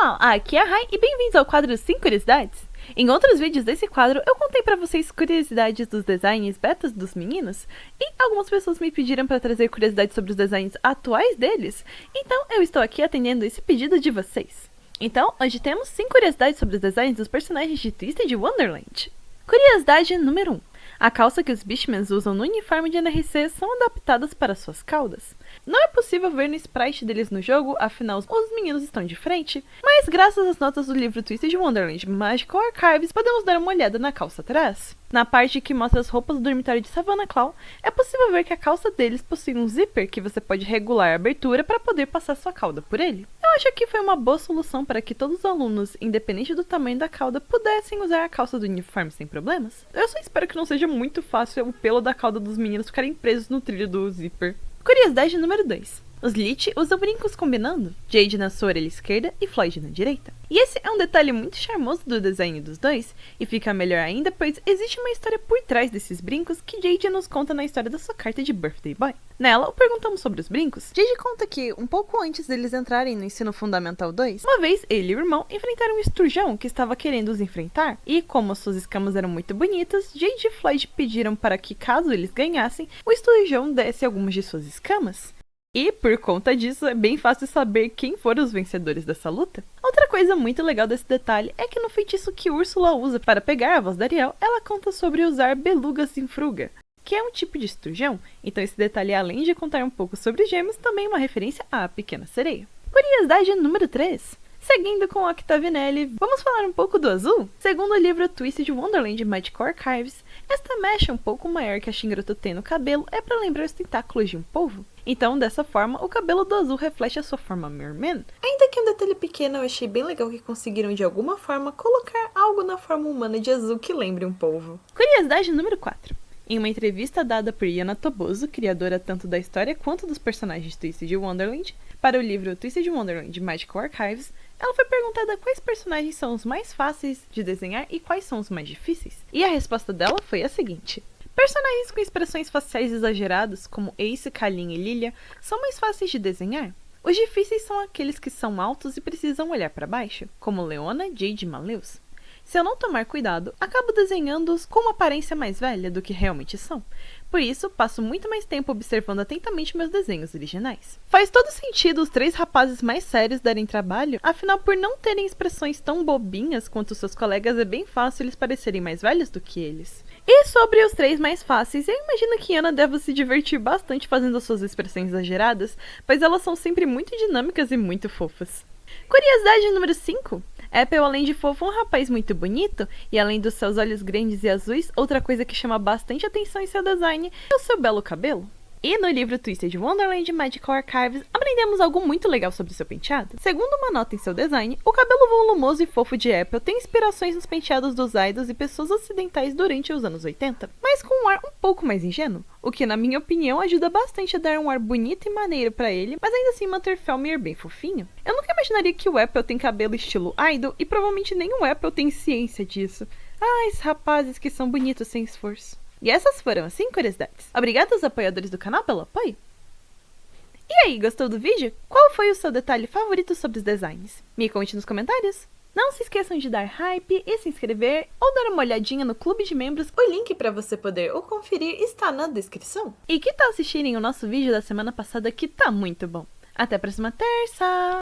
pessoal, aqui é a Rai e bem-vindos ao quadro 5 curiosidades. Em outros vídeos desse quadro, eu contei pra vocês curiosidades dos designs betas dos meninos, e algumas pessoas me pediram pra trazer curiosidades sobre os designs atuais deles, então eu estou aqui atendendo esse pedido de vocês. Então, hoje temos 5 curiosidades sobre os designs dos personagens de Twisted Wonderland. Curiosidade número 1. A calça que os Beastmen usam no uniforme de NRC são adaptadas para suas caudas. Não é possível ver no sprite deles no jogo, afinal os meninos estão de frente, mas graças às notas do livro Twisted Wonderland Magical Archives, podemos dar uma olhada na calça atrás. Na parte que mostra as roupas do dormitório de Savannah Claw, é possível ver que a calça deles possui um zíper que você pode regular a abertura para poder passar sua cauda por ele. Eu acho que foi uma boa solução para que todos os alunos, independente do tamanho da cauda, pudessem usar a calça do uniforme sem problemas. Eu só espero que não seja muito fácil o pelo da cauda dos meninos ficarem presos no trilho do zíper. Curiosidade número 2. Os Lich usam brincos combinando, Jade na sua orelha esquerda e Floyd na direita. E esse é um detalhe muito charmoso do design dos dois, e fica melhor ainda pois existe uma história por trás desses brincos que Jade nos conta na história da sua carta de Birthday Boy. Nela, o perguntamos sobre os brincos. Jade conta que, um pouco antes deles entrarem no Ensino Fundamental 2, uma vez ele e o irmão enfrentaram um estrujão que estava querendo os enfrentar, e como suas escamas eram muito bonitas, Jade e Floyd pediram para que, caso eles ganhassem, o estrujão desse algumas de suas escamas. E, por conta disso, é bem fácil saber quem foram os vencedores dessa luta. Outra coisa muito legal desse detalhe é que no feitiço que Úrsula usa para pegar a voz da Ariel, ela conta sobre usar belugas em fruga, que é um tipo de estrujão, então esse detalhe, além de contar um pouco sobre gêmeos, também é uma referência à Pequena Sereia. Curiosidade número 3. Seguindo com Octavinelli, vamos falar um pouco do azul? Segundo o livro Twisted Wonderland Magical Archives, esta mecha um pouco maior que a Shingroto tem no cabelo é para lembrar os tentáculos de um polvo. Então, dessa forma, o cabelo do azul reflete a sua forma merman. Ainda que um detalhe pequeno, eu achei bem legal que conseguiram de alguma forma colocar algo na forma humana de azul que lembre um polvo. Curiosidade número 4. Em uma entrevista dada por Yana Toboso, criadora tanto da história quanto dos personagens de Twisted Wonderland, para o livro Twisted Wonderland Magical Archives, ela foi perguntada quais personagens são os mais fáceis de desenhar e quais são os mais difíceis. E a resposta dela foi a seguinte: personagens com expressões faciais exageradas, como Ace, Kalin e Lilia, são mais fáceis de desenhar. Os difíceis são aqueles que são altos e precisam olhar para baixo, como Leona, Jade e Maleus. Se eu não tomar cuidado, acabo desenhando-os com uma aparência mais velha do que realmente são. Por isso, passo muito mais tempo observando atentamente meus desenhos originais. Faz todo sentido os 3 rapazes mais sérios darem trabalho, afinal, por não terem expressões tão bobinhas quanto seus colegas, é bem fácil eles parecerem mais velhos do que eles. E sobre os 3 mais fáceis, eu imagino que Ana deve se divertir bastante fazendo as suas expressões exageradas, pois elas são sempre muito dinâmicas e muito fofas. Curiosidade número 5. Apple, além de fofo, é um rapaz muito bonito, e além dos seus olhos grandes e azuis, outra coisa que chama bastante atenção em seu design é o seu belo cabelo. E no livro Twisted Wonderland Magical Archives, aprendemos algo muito legal sobre seu penteado. Segundo uma nota em seu design, o cabelo volumoso e fofo de Apple tem inspirações nos penteados dos idols e pessoas ocidentais durante os anos 80, mas com um ar um pouco mais ingênuo, o que na minha opinião ajuda bastante a dar um ar bonito e maneiro pra ele, mas ainda assim manter Felmir bem fofinho. Eu nunca imaginaria que o Apple tem cabelo estilo idol e provavelmente nenhum Apple tem ciência disso. Ah, esses rapazes que são bonitos sem esforço. E essas foram as 5 curiosidades. Obrigada aos apoiadores do canal pelo apoio. E aí, gostou do vídeo? Qual foi o seu detalhe favorito sobre os designs? Me conte nos comentários. Não se esqueçam de dar hype e se inscrever ou dar uma olhadinha no clube de membros. O link para você poder o conferir está na descrição. E que tal assistirem o nosso vídeo da semana passada que tá muito bom? Até a próxima terça!